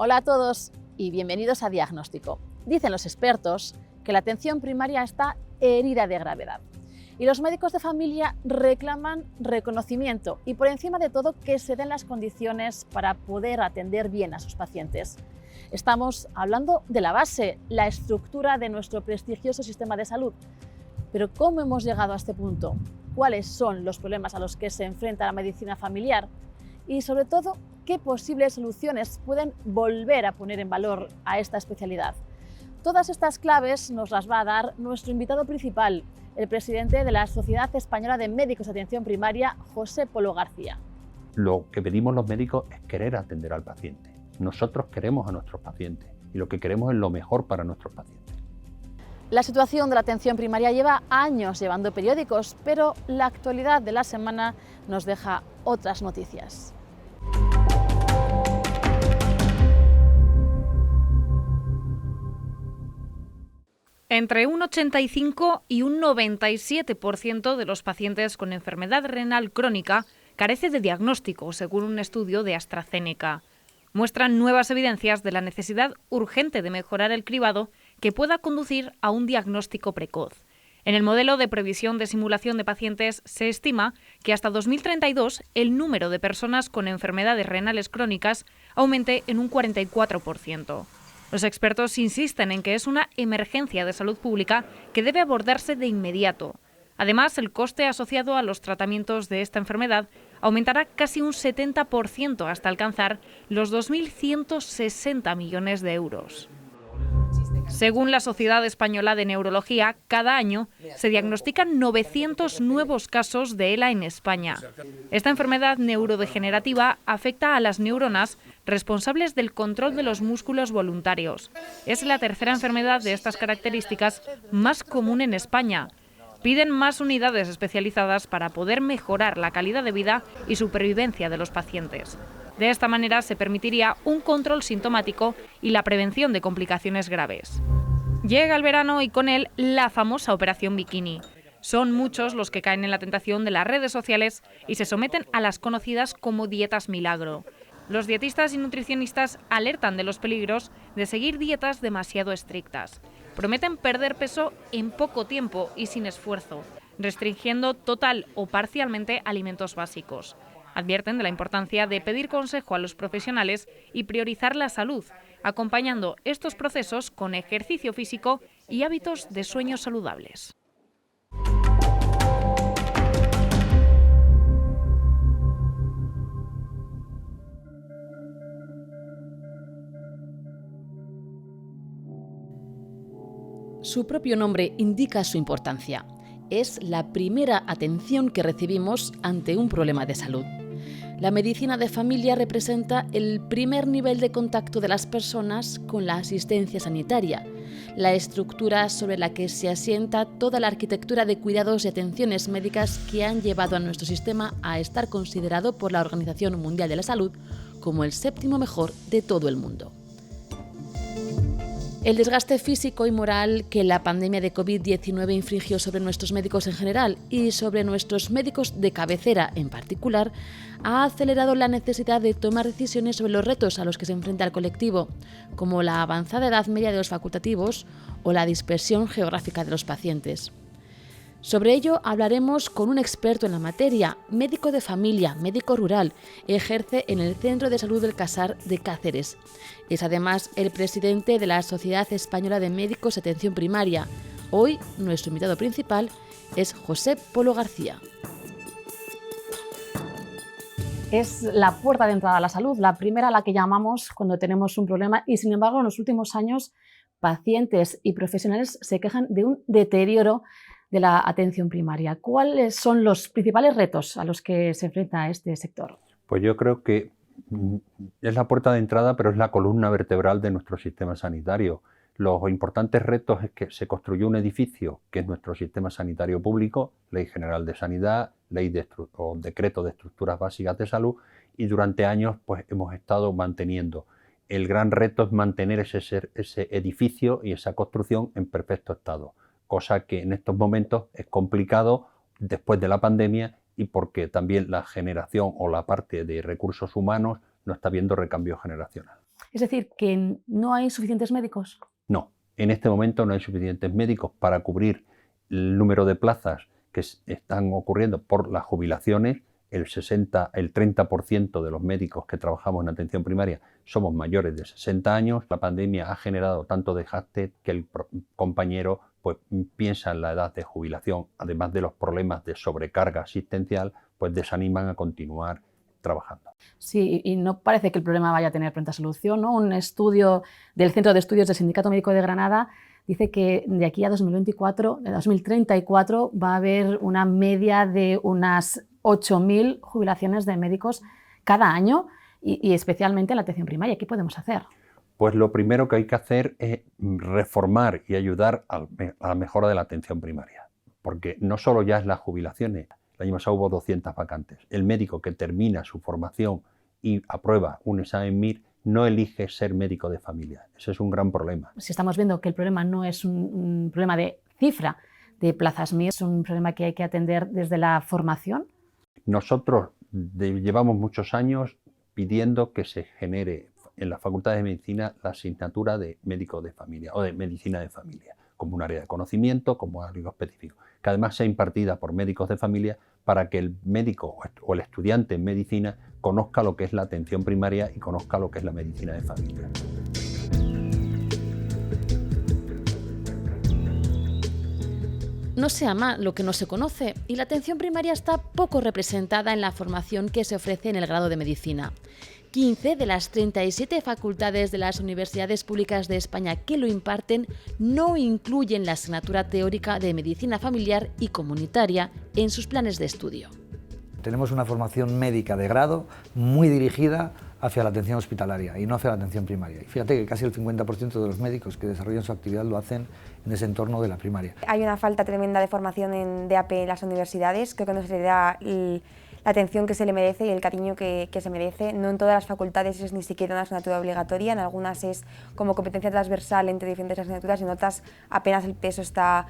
Hola a todos y bienvenidos a Diagnóstico. Dicen los expertos que la atención primaria está herida de gravedad y los médicos de familia reclaman reconocimiento y por encima de todo que se den las condiciones para poder atender bien a sus pacientes. Estamos hablando de la base, la estructura de nuestro prestigioso sistema de salud. Pero ¿cómo hemos llegado a este punto? ¿Cuáles son los problemas a los que se enfrenta la medicina familiar? Y sobre todo, ¿qué posibles soluciones pueden volver a poner en valor a esta especialidad? Todas estas claves nos las va a dar nuestro invitado principal, el presidente de la Sociedad Española de Médicos de Atención Primaria, José Polo García. Lo que pedimos los médicos es querer atender al paciente. Nosotros queremos a nuestros pacientes y lo que queremos es lo mejor para nuestros pacientes. La situación de la atención primaria lleva años llevando periódicos, pero la actualidad de la semana nos deja otras noticias. Entre un 85 y un 97% de los pacientes con enfermedad renal crónica carece de diagnóstico, según un estudio de AstraZeneca. Muestran nuevas evidencias de la necesidad urgente de mejorar el cribado que pueda conducir a un diagnóstico precoz. En el modelo de previsión de simulación de pacientes se estima que hasta 2032 el número de personas con enfermedades renales crónicas aumente en un 44%. Los expertos insisten en que es una emergencia de salud pública que debe abordarse de inmediato. Además, el coste asociado a los tratamientos de esta enfermedad aumentará casi un 70% hasta alcanzar los 2.160 millones de euros. Según la Sociedad Española de Neurología, cada año se diagnostican 900 nuevos casos de ELA en España. Esta enfermedad neurodegenerativa afecta a las neuronas responsables del control de los músculos voluntarios. Es la tercera enfermedad de estas características más común en España. Piden más unidades especializadas para poder mejorar la calidad de vida y supervivencia de los pacientes. De esta manera se permitiría un control sintomático y la prevención de complicaciones graves. Llega el verano y con él la famosa operación bikini. Son muchos los que caen en la tentación de las redes sociales y se someten a las conocidas como dietas milagro. Los dietistas y nutricionistas alertan de los peligros de seguir dietas demasiado estrictas. Prometen perder peso en poco tiempo y sin esfuerzo, restringiendo total o parcialmente alimentos básicos. Advierten de la importancia de pedir consejo a los profesionales y priorizar la salud, acompañando estos procesos con ejercicio físico y hábitos de sueño saludables. Su propio nombre indica su importancia. Es la primera atención que recibimos ante un problema de salud. La medicina de familia representa el primer nivel de contacto de las personas con la asistencia sanitaria, la estructura sobre la que se asienta toda la arquitectura de cuidados y atenciones médicas que han llevado a nuestro sistema a estar considerado por la Organización Mundial de la Salud como el séptimo mejor de todo el mundo. El desgaste físico y moral que la pandemia de COVID-19 infligió sobre nuestros médicos en general y sobre nuestros médicos de cabecera en particular ha acelerado la necesidad de tomar decisiones sobre los retos a los que se enfrenta el colectivo, como la avanzada edad media de los facultativos o la dispersión geográfica de los pacientes. Sobre ello hablaremos con un experto en la materia, médico de familia, médico rural, ejerce en el Centro de Salud del Casar de Cáceres. Es además el presidente de la Sociedad Española de Médicos de Atención Primaria. Hoy nuestro invitado principal es José Polo García. Es la puerta de entrada a la salud, la primera a la que llamamos cuando tenemos un problema y sin embargo en los últimos años pacientes y profesionales se quejan de un deterioro de la atención primaria. ¿Cuáles son los principales retos a los que se enfrenta este sector? Pues yo creo que es la puerta de entrada, pero es la columna vertebral de nuestro sistema sanitario. Los importantes retos es que se construyó un edificio que es nuestro sistema sanitario público, Ley General de Sanidad, o Decreto de Estructuras Básicas de Salud, y durante años pues, hemos estado manteniendo. El gran reto es mantener ese edificio y esa construcción en perfecto estado, cosa que en estos momentos es complicado después de la pandemia y porque también la generación o la parte de recursos humanos no está viendo recambio generacional. Es decir, que no hay suficientes médicos. No, en este momento no hay suficientes médicos para cubrir el número de plazas que están ocurriendo por las jubilaciones. El 30% de los médicos que trabajamos en atención primaria somos mayores de 60 años. La pandemia ha generado tanto desgaste que el compañero pues, piensa en la edad de jubilación, además de los problemas de sobrecarga asistencial, pues desaniman a continuar trabajando. Sí, y no parece que el problema vaya a tener pronta solución, ¿no? Un estudio del Centro de Estudios del Sindicato Médico de Granada dice que de aquí a 2034 va a haber una media de unas 8.000 jubilaciones de médicos cada año y especialmente en la atención primaria. ¿Qué podemos hacer? Pues lo primero que hay que hacer es reformar y ayudar a la mejora de la atención primaria, porque no solo ya es las jubilaciones. El año pasado hubo 200 vacantes. El médico que termina su formación y aprueba un examen MIR no elige ser médico de familia. Ese es un gran problema. Si estamos viendo que el problema no es un problema de cifra de plazas MIR, es un problema que hay que atender desde la formación. Nosotros llevamos muchos años pidiendo que se genere en las facultades de medicina la asignatura de médico de familia o de medicina de familia, como un área de conocimiento, como algo específico, que además sea impartida por médicos de familia para que el médico o el estudiante en medicina conozca lo que es la atención primaria y conozca lo que es la medicina de familia. No se ama lo que no se conoce y la atención primaria está poco representada en la formación que se ofrece en el grado de medicina. 15 de las 37 facultades de las universidades públicas de España que lo imparten no incluyen la asignatura teórica de medicina familiar y comunitaria en sus planes de estudio. Tenemos una formación médica de grado muy dirigida hacia la atención hospitalaria y no hacia la atención primaria. Y fíjate que casi el 50% de los médicos que desarrollan su actividad lo hacen en ese entorno de la primaria. Hay una falta tremenda de formación en DAP en las universidades, creo que no se le da la atención que se le merece y el cariño que se merece. No en todas las facultades es ni siquiera una asignatura obligatoria, en algunas es como competencia transversal entre diferentes asignaturas y en otras apenas el peso está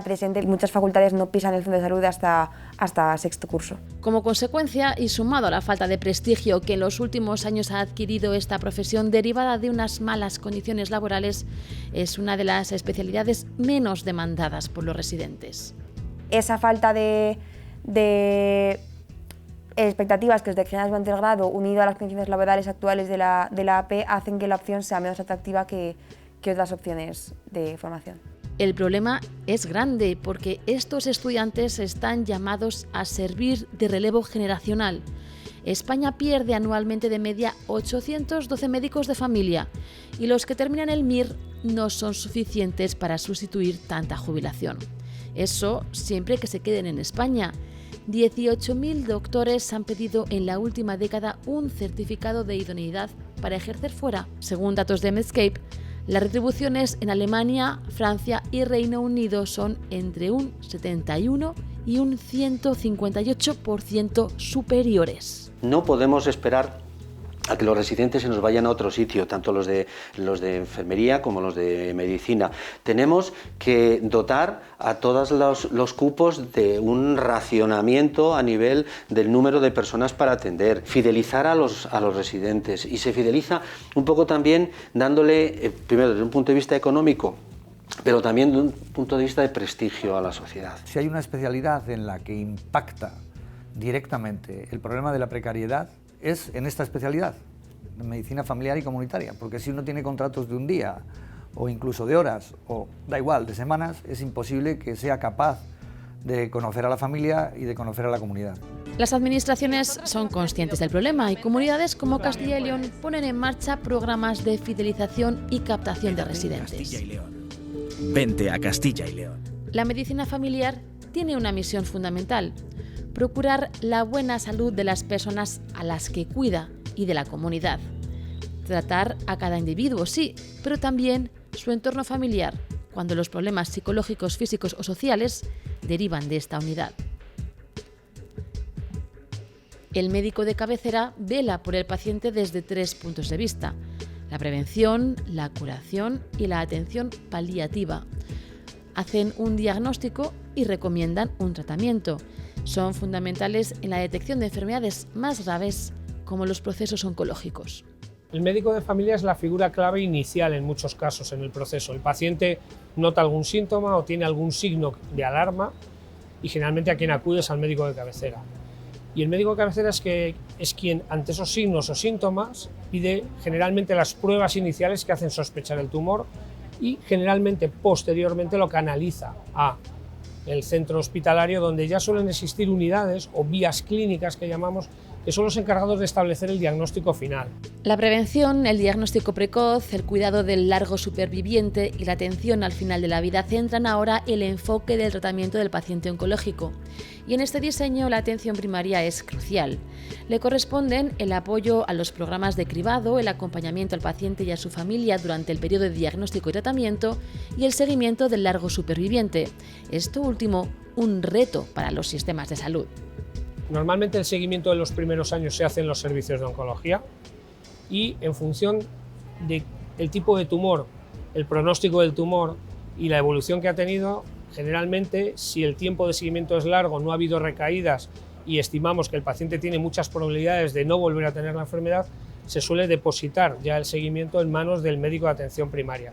presente y muchas facultades no pisan el centro de salud hasta sexto curso. Como consecuencia, y sumado a la falta de prestigio que en los últimos años ha adquirido esta profesión derivada de unas malas condiciones laborales, es una de las especialidades menos demandadas por los residentes. Esa falta de expectativas que se generan durante el grado, unido a las condiciones laborales actuales de la AP, hacen que la opción sea menos atractiva que otras opciones de formación. El problema es grande porque estos estudiantes están llamados a servir de relevo generacional. España pierde anualmente de media 812 médicos de familia y los que terminan el MIR no son suficientes para sustituir tanta jubilación. Eso siempre que se queden en España. 18.000 doctores han pedido en la última década un certificado de idoneidad para ejercer fuera. Según datos de Medscape, las retribuciones en Alemania, Francia y Reino Unido son entre un 71 y un 158% superiores. No podemos esperar a que los residentes se nos vayan a otro sitio, tanto los de enfermería como los de medicina. Tenemos que dotar a todos los cupos de un racionamiento a nivel del número de personas para atender, fidelizar a los residentes, y se fideliza un poco también dándole, primero desde un punto de vista económico, pero también desde un punto de vista de prestigio a la sociedad. Si hay una especialidad en la que impacta directamente el problema de la precariedad, es en esta especialidad, en medicina familiar y comunitaria, porque si uno tiene contratos de un día o incluso de horas o da igual, de semanas, es imposible que sea capaz de conocer a la familia y de conocer a la comunidad. Las administraciones son conscientes del problema y comunidades como Castilla y León ponen en marcha programas de fidelización y captación de residentes. Vente a Castilla y León. La medicina familiar tiene una misión fundamental: procurar la buena salud de las personas a las que cuida y de la comunidad. Tratar a cada individuo, sí, pero también su entorno familiar, cuando los problemas psicológicos, físicos o sociales derivan de esta unidad. El médico de cabecera vela por el paciente desde 3 puntos de vista: la prevención, la curación y la atención paliativa. Hacen un diagnóstico y recomiendan un tratamiento. Son fundamentales en la detección de enfermedades más graves como los procesos oncológicos. El médico de familia es la figura clave inicial en muchos casos en el proceso. El paciente nota algún síntoma o tiene algún signo de alarma y generalmente a quien acude es al médico de cabecera. Y el médico de cabecera es quien, ante esos signos o síntomas, pide generalmente las pruebas iniciales que hacen sospechar el tumor y generalmente posteriormente lo canaliza a el centro hospitalario, donde ya suelen existir unidades o vías clínicas que llamamos, que son los encargados de establecer el diagnóstico final. La prevención, el diagnóstico precoz, el cuidado del largo superviviente y la atención al final de la vida centran ahora el enfoque del tratamiento del paciente oncológico. Y en este diseño la atención primaria es crucial. Le corresponden el apoyo a los programas de cribado, el acompañamiento al paciente y a su familia durante el periodo de diagnóstico y tratamiento y el seguimiento del largo superviviente. Esto último, un reto para los sistemas de salud. Normalmente el seguimiento de los primeros años se hace en los servicios de oncología y en función del tipo de tumor, el pronóstico del tumor y la evolución que ha tenido, generalmente si el tiempo de seguimiento es largo, no ha habido recaídas y estimamos que el paciente tiene muchas probabilidades de no volver a tener la enfermedad, se suele depositar ya el seguimiento en manos del médico de atención primaria.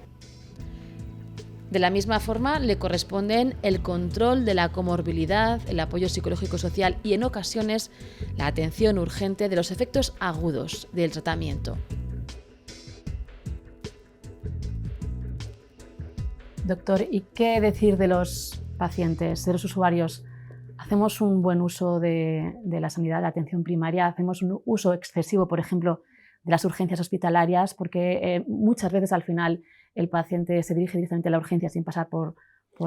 De la misma forma, le corresponden el control de la comorbilidad, el apoyo psicológico-social y, en ocasiones, la atención urgente de los efectos agudos del tratamiento. Doctor, ¿y qué decir de los pacientes, de los usuarios? ¿Hacemos un buen uso de la sanidad, de la atención primaria? ¿Hacemos un uso excesivo, por ejemplo, de las urgencias hospitalarias? Porque muchas veces al final el paciente se dirige directamente a la urgencia sin pasar por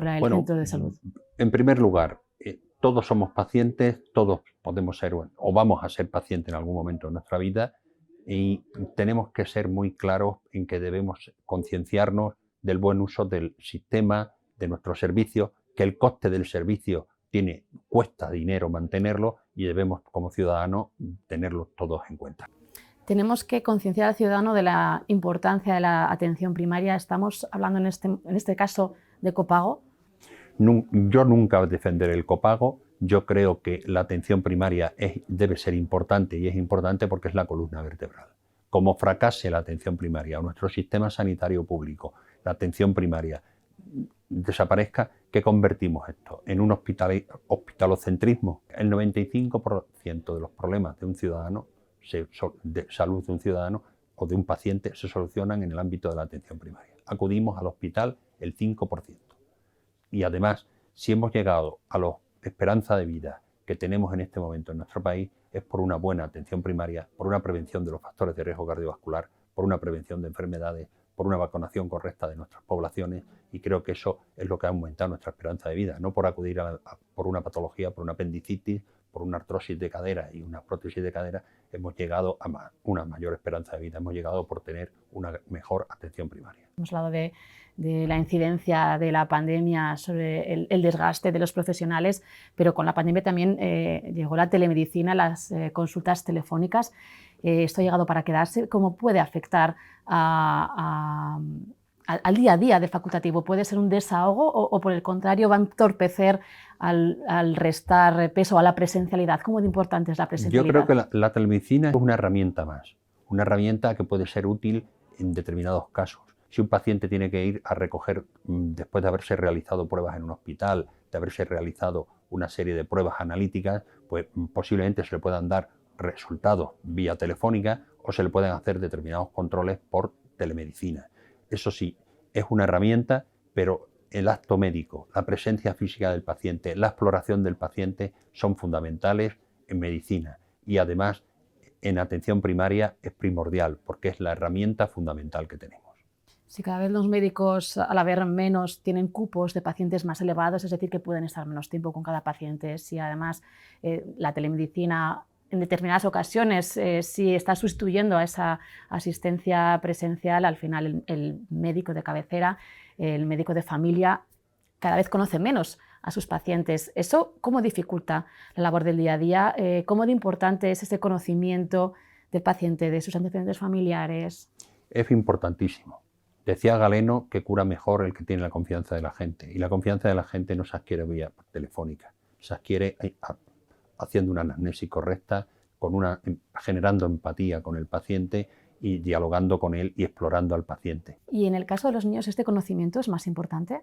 el centro de salud. En primer lugar, todos somos pacientes, todos podemos ser o vamos a ser pacientes en algún momento de nuestra vida y tenemos que ser muy claros en que debemos concienciarnos del buen uso del sistema, de nuestros servicios, que el coste del servicio cuesta dinero mantenerlo y debemos como ciudadanos tenerlos todos en cuenta. Tenemos que concienciar al ciudadano de la importancia de la atención primaria. ¿Estamos hablando en este caso de copago? Yo nunca defenderé el copago. Yo creo que la atención primaria debe ser importante y es importante porque es la columna vertebral. Como fracase la atención primaria o nuestro sistema sanitario público, la atención primaria desaparezca, ¿qué convertimos esto? ¿En un hospitalocentrismo? El 95% de los problemas de un ciudadano, de salud de un ciudadano o de un paciente, se solucionan en el ámbito de la atención primaria. Acudimos al hospital el 5%. Y además, si hemos llegado a la esperanza de vida que tenemos en este momento en nuestro país, es por una buena atención primaria, por una prevención de los factores de riesgo cardiovascular, por una prevención de enfermedades, por una vacunación correcta de nuestras poblaciones, y creo que eso es lo que ha aumentado nuestra esperanza de vida, no por acudir por una patología, por una apendicitis, por una artrosis de cadera y una prótesis de cadera, hemos llegado a una mayor esperanza de vida, hemos llegado por tener una mejor atención primaria. Hemos hablado de la incidencia de la pandemia sobre el desgaste de los profesionales, pero con la pandemia también llegó la telemedicina, las consultas telefónicas. Esto ha llegado para quedarse. ¿Cómo puede afectar al día a día del facultativo? ¿Puede ser un desahogo o por el contrario va a entorpecer al restar peso a la presencialidad? ¿Cómo de importante es la presencialidad? Yo creo que la telemedicina es una herramienta más, una herramienta que puede ser útil en determinados casos. Si un paciente tiene que ir a recoger, después de haberse realizado pruebas en un hospital, de haberse realizado una serie de pruebas analíticas, pues posiblemente se le puedan dar resultados vía telefónica o se le pueden hacer determinados controles por telemedicina. Eso sí, es una herramienta, pero el acto médico, la presencia física del paciente, la exploración del paciente son fundamentales en medicina y además en atención primaria es primordial porque es la herramienta fundamental que tenemos. Si cada vez los médicos, al haber menos, tienen cupos de pacientes más elevados, es decir, que pueden estar menos tiempo con cada paciente, si además la telemedicina en determinadas ocasiones si está sustituyendo a esa asistencia presencial, al final el médico de cabecera, el médico de familia, cada vez conoce menos a sus pacientes. ¿Eso cómo dificulta la labor del día a día? ¿Cómo de importante es ese conocimiento del paciente, de sus antecedentes familiares? Es importantísimo. Decía Galeno que cura mejor el que tiene la confianza de la gente, y la confianza de la gente no se adquiere vía telefónica, se adquiere haciendo una anamnesis correcta, generando empatía con el paciente y dialogando con él y explorando al paciente. ¿Y en el caso de los niños este conocimiento es más importante?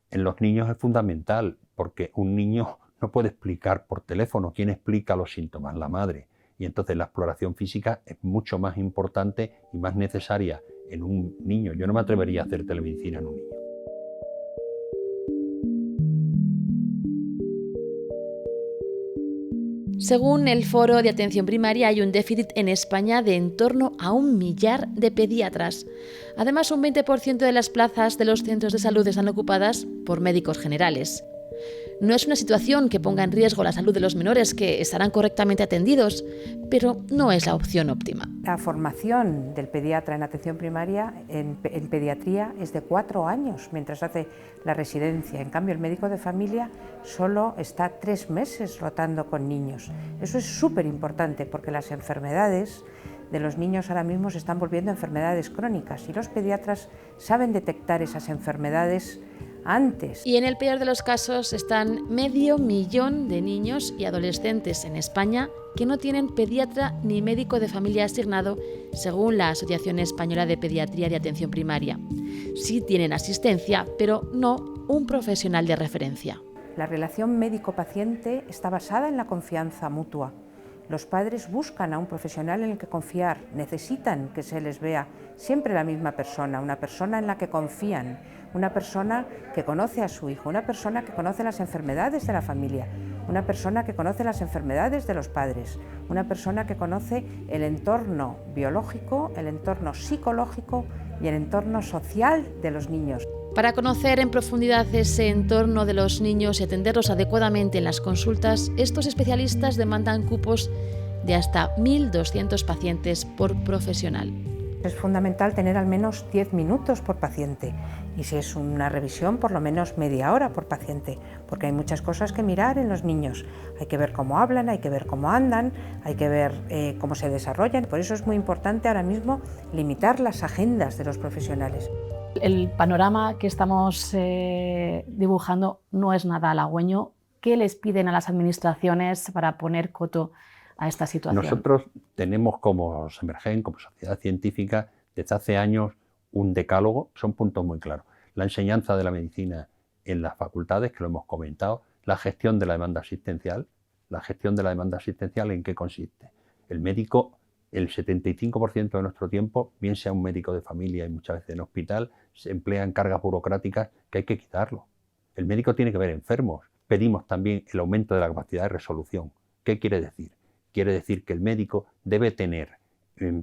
En los niños es fundamental, porque un niño no puede explicar por teléfono. ¿Quién explica los síntomas? La madre. Y entonces la exploración física es mucho más importante y más necesaria en un niño. Yo no me atrevería a hacer telemedicina en un niño. Según el Foro de Atención Primaria, hay un déficit en España de en torno a 1 millar de pediatras. Además, un 20% de las plazas de los centros de salud están ocupadas por médicos generales. No es una situación que ponga en riesgo la salud de los menores, que estarán correctamente atendidos, pero no es la opción óptima. La formación del pediatra en atención primaria, en pediatría, es de 4 años, mientras hace la residencia. En cambio, el médico de familia solo está 3 meses rotando con niños. Eso es súper importante, porque las enfermedades de los niños ahora mismo se están volviendo enfermedades crónicas y los pediatras saben detectar esas enfermedades antes. Y en el peor de los casos están 500.000 de niños y adolescentes en España que no tienen pediatra ni médico de familia asignado, según la Asociación Española de Pediatría de Atención Primaria. Sí tienen asistencia, pero no un profesional de referencia. La relación médico-paciente está basada en la confianza mutua. Los padres buscan a un profesional en el que confiar, necesitan que se les vea siempre la misma persona, una persona en la que confían, una persona que conoce a su hijo, una persona que conoce las enfermedades de la familia, una persona que conoce las enfermedades de los padres, una persona que conoce el entorno biológico, el entorno psicológico y el entorno social de los niños. Para conocer en profundidad ese entorno de los niños y atenderlos adecuadamente en las consultas, estos especialistas demandan cupos de hasta 1.200 pacientes por profesional. Es fundamental tener al menos 10 minutos por paciente y si es una revisión por lo menos media hora por paciente, porque hay muchas cosas que mirar en los niños. Hay que ver cómo hablan, hay que ver cómo andan, hay que ver cómo se desarrollan. Por eso es muy importante ahora mismo limitar las agendas de los profesionales. El panorama que estamos dibujando no es nada halagüeño. ¿Qué les piden a las administraciones para poner coto a esta situación? Nosotros tenemos como Semergen, como sociedad científica, desde hace años un decálogo, son puntos muy claros. La enseñanza de la medicina en las facultades, que lo hemos comentado, la gestión de la demanda asistencial. ¿La gestión de la demanda asistencial en qué consiste? El médico, el 75% de nuestro tiempo, bien sea un médico de familia y muchas veces en hospital, se emplea en cargas burocráticas que hay que quitarlo. El médico tiene que ver enfermos. Pedimos también el aumento de la capacidad de resolución. ¿Qué quiere decir? Quiere decir que el médico debe tener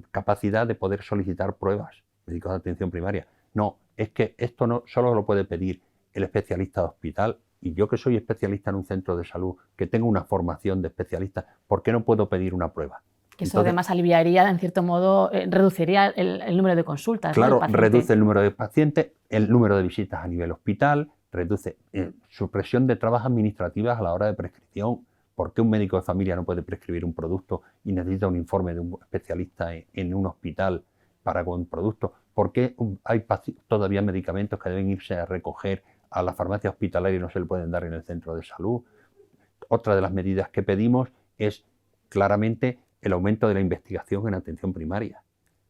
capacidad de poder solicitar pruebas, médicos de atención primaria. No, es que esto no solo lo puede pedir el especialista de hospital, y yo que soy especialista en un centro de salud, que tengo una formación de especialista, ¿por qué no puedo pedir una prueba? Que eso además aliviaría, en cierto modo, reduciría el número de consultas. Claro, ¿no? reduce el número de pacientes, el número de visitas a nivel hospital, reduce supresión de trabas administrativas a la hora de prescripción. ¿Por qué un médico de familia no puede prescribir un producto y necesita un informe de un especialista en un hospital para un producto? ¿Por qué hay todavía medicamentos que deben irse a recoger a la farmacia hospitalaria y no se le pueden dar en el centro de salud? Otra de las medidas que pedimos es claramente el aumento de la investigación en atención primaria.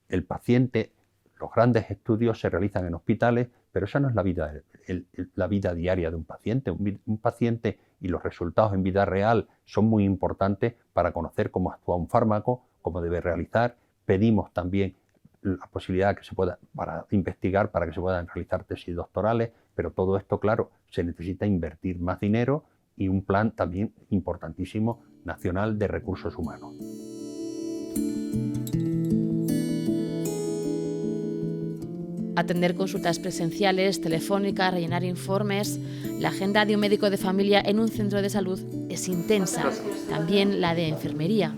El paciente, los grandes estudios se realizan en hospitales, pero esa no es la vida diaria de un paciente. Un paciente y los resultados en vida real son muy importantes para conocer cómo actúa un fármaco, cómo debe realizar. Pedimos también la posibilidad que se pueda para investigar, para que se puedan realizar tesis doctorales, pero todo esto, claro, se necesita invertir más dinero y un plan también importantísimo nacional de recursos humanos. Atender consultas presenciales, telefónicas, rellenar informes. La agenda de un médico de familia en un centro de salud es intensa, también la de enfermería.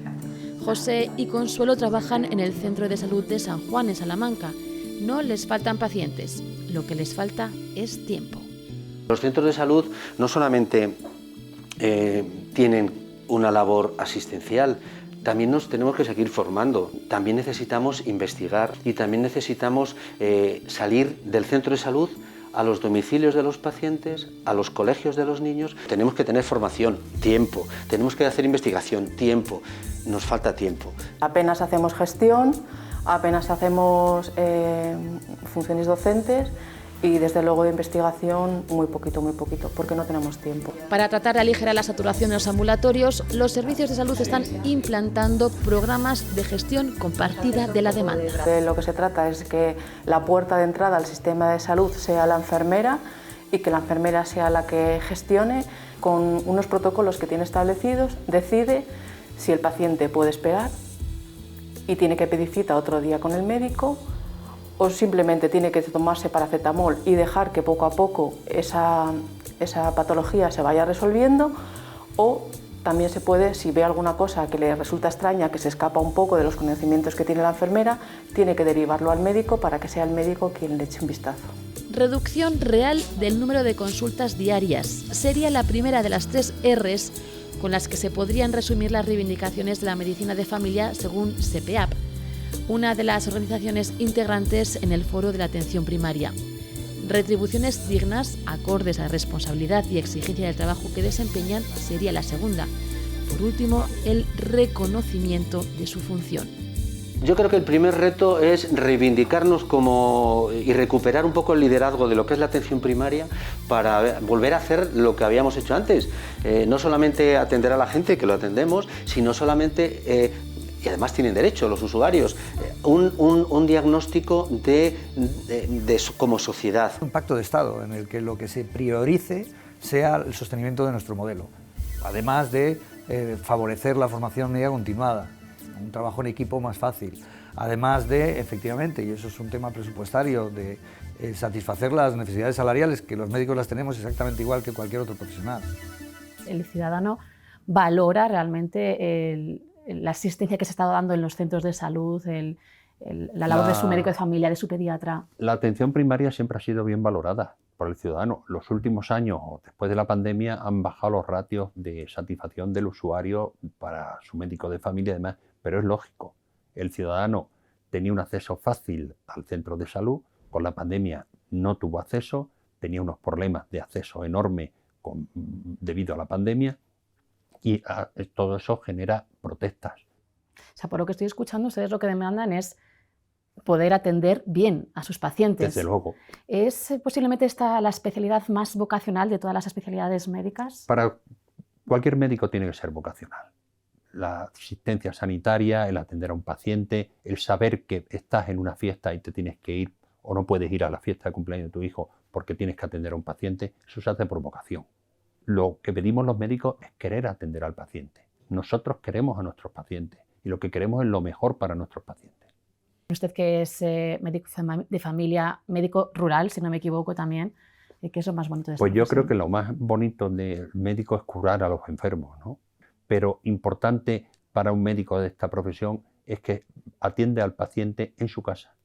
José y Consuelo trabajan en el Centro de Salud de San Juan, en Salamanca. No les faltan pacientes, lo que les falta es tiempo. Los centros de salud no solamente tienen una labor asistencial, también nos tenemos que seguir formando, también necesitamos investigar y también necesitamos salir del centro de salud a los domicilios de los pacientes, a los colegios de los niños. Tenemos que tener formación, tiempo, tenemos que hacer investigación, tiempo, nos falta tiempo. Apenas hacemos gestión, apenas hacemos funciones docentes y desde luego de investigación muy poquito, porque no tenemos tiempo. Para tratar de aligerar la saturación en los ambulatorios, los servicios de salud están implantando programas de gestión compartida de la demanda. De lo que se trata es que la puerta de entrada al sistema de salud sea la enfermera y que la enfermera sea la que gestione con unos protocolos que tiene establecidos, decide si el paciente puede esperar y tiene que pedir cita otro día con el médico, o simplemente tiene que tomarse paracetamol y dejar que poco a poco esa patología se vaya resolviendo, o también se puede, si ve alguna cosa que le resulta extraña, que se escapa un poco de los conocimientos que tiene la enfermera, tiene que derivarlo al médico para que sea el médico quien le eche un vistazo. Reducción real del número de consultas diarias sería la primera de las 3 R's con las que se podrían resumir las reivindicaciones de la medicina de familia según CEPEAP, una de las organizaciones integrantes en el Foro de la Atención Primaria. Retribuciones dignas, acordes a la responsabilidad y exigencia del trabajo que desempeñan, sería la segunda. Por último, el reconocimiento de su función. Yo creo que el primer reto es reivindicarnos y recuperar un poco el liderazgo de lo que es la atención primaria para volver a hacer lo que habíamos hecho antes. No solamente atender a la gente, que lo atendemos, sino solamente... y además tienen derecho los usuarios, un diagnóstico como sociedad. Un pacto de Estado en el que lo que se priorice sea el sostenimiento de nuestro modelo, además de favorecer la formación médica continuada, un trabajo en equipo más fácil, además de, efectivamente, y eso es un tema presupuestario, de satisfacer las necesidades salariales, que los médicos las tenemos exactamente igual que cualquier otro profesional. El ciudadano valora realmente la asistencia que se está dando en los centros de salud, la labor de su médico de familia, de su pediatra. La atención primaria siempre ha sido bien valorada por el ciudadano. Los últimos años, después de la pandemia, han bajado los ratios de satisfacción del usuario para su médico de familia y demás, pero es lógico. El ciudadano tenía un acceso fácil al centro de salud, con la pandemia no tuvo acceso, tenía unos problemas de acceso enorme debido a la pandemia, y todo eso genera protestas. O sea, por lo que estoy escuchando, ustedes lo que demandan es poder atender bien a sus pacientes. Desde luego. ¿Es posiblemente esta la especialidad más vocacional de todas las especialidades médicas? Para cualquier médico tiene que ser vocacional. La asistencia sanitaria, el atender a un paciente, el saber que estás en una fiesta y te tienes que ir o no puedes ir a la fiesta de cumpleaños de tu hijo porque tienes que atender a un paciente, eso se hace por vocación. Lo que pedimos los médicos es querer atender al paciente. Nosotros queremos a nuestros pacientes y lo que queremos es lo mejor para nuestros pacientes. Usted, que es médico de familia, médico rural, si no me equivoco también, ¿qué es lo más bonito de esta Pues yo profesión? creo que lo más bonito del médico es curar a los enfermos, ¿no? Pero importante para un médico de esta profesión es que atiende al paciente en su casa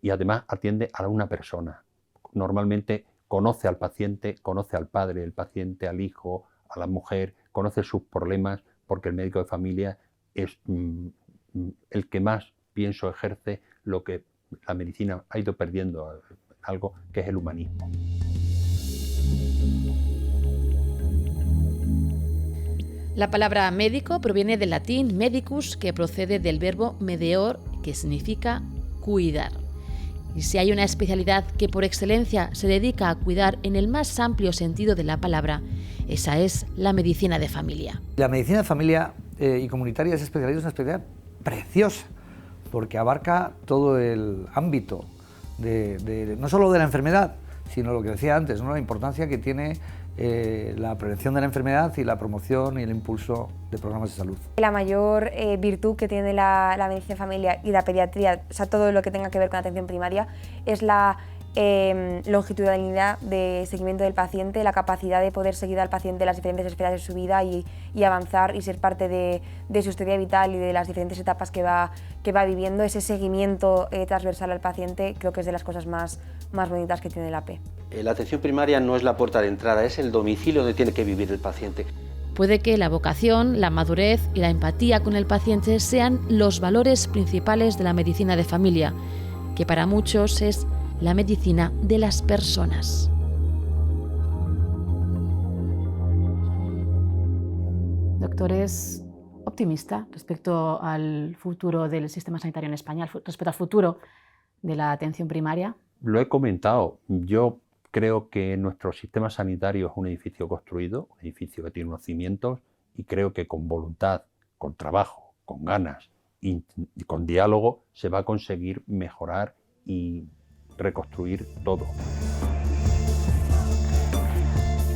y además atiende a una persona. Normalmente conoce al paciente, conoce al padre del paciente, al hijo, a la mujer, conoce sus problemas, porque el médico de familia es el que más, pienso, ejerce lo que la medicina ha ido perdiendo, algo que es el humanismo. La palabra médico proviene del latín medicus, que procede del verbo medeor, que significa cuidar. Y si hay una especialidad que por excelencia se dedica a cuidar en el más amplio sentido de la palabra, esa es la medicina de familia. La medicina de familia y comunitaria es una especialidad preciosa, porque abarca todo el ámbito, no solo de la enfermedad, sino lo que decía antes, ¿no? La importancia que tiene la prevención de la enfermedad y la promoción y el impulso de programas de salud. La mayor virtud que tiene la medicina de familia y la pediatría, o sea, todo lo que tenga que ver con la atención primaria, es la longitudinalidad de seguimiento del paciente, la capacidad de poder seguir al paciente en las diferentes esferas de su vida y avanzar y ser parte de su historia vital y de las diferentes etapas que va viviendo. Ese seguimiento transversal al paciente creo que es de las cosas más bonitas que tiene la AP. La atención primaria no es la puerta de entrada, es el domicilio donde tiene que vivir el paciente. Puede que la vocación, la madurez y la empatía con el paciente sean los valores principales de la medicina de familia, que para muchos es la medicina de las personas. Doctores, optimista respecto al futuro del sistema sanitario en España, respecto al futuro de la atención primaria? Lo he comentado. Yo creo que nuestro sistema sanitario es un edificio construido, un edificio que tiene unos cimientos, y creo que con voluntad, con trabajo, con ganas y con diálogo se va a conseguir mejorar y reconstruir todo.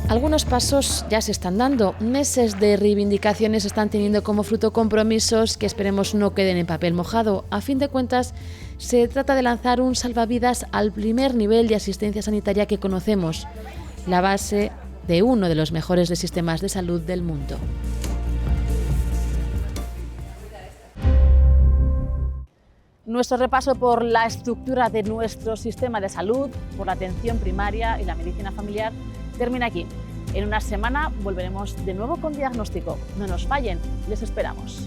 Algunos pasos ya se están dando. Meses de reivindicaciones están teniendo como fruto compromisos que esperemos no queden en papel mojado. A fin de cuentas, se trata de lanzar un salvavidas al primer nivel de asistencia sanitaria que conocemos, la base de uno de los mejores sistemas de salud del mundo. Nuestro repaso por la estructura de nuestro sistema de salud, por la atención primaria y la medicina familiar, termina aquí. En una semana volveremos de nuevo con Diagnóstico. No nos fallen, les esperamos.